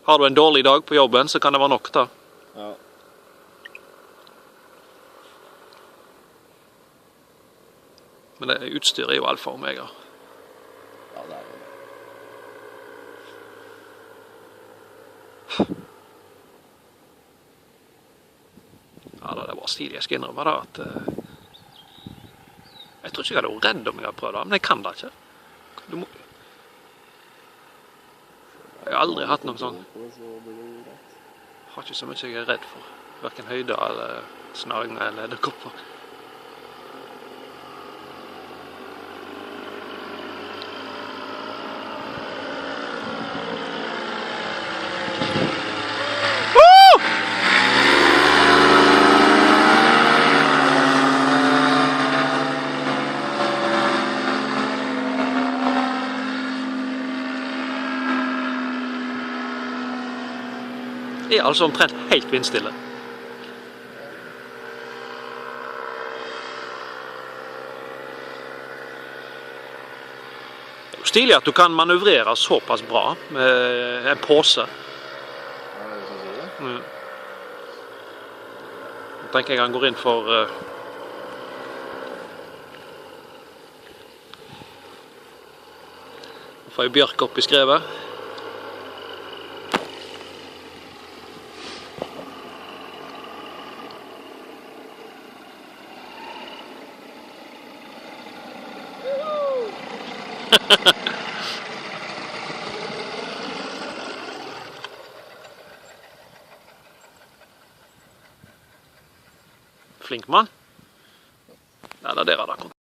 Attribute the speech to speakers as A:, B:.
A: Har du en dårlig dag på jobben, så kan det være nok da.
B: Ja.
A: Men det utstyret er jo alfa og omega.
B: Ja, det er jo det.
A: Ja, det var stilig. Jeg skal innrømme da at jeg tror ikke jeg hadde vært redd om jeg hadde prøvd det, men jeg kan det ikke. Jeg har aldri hatt noe sånn. Jeg har ikke så mye jeg er redd for. Hverken høyder eller snager eller edderkopper. Det er altså omtrent helt vindstille. Det er jo stilig at du kan manøvrere såpass bra med en pose.
B: Ja, det er sånn det.
A: Nå tenker jeg han går inn for Nå får jeg bjørk opp i skrevet. Flink mann. Ja, det er det da.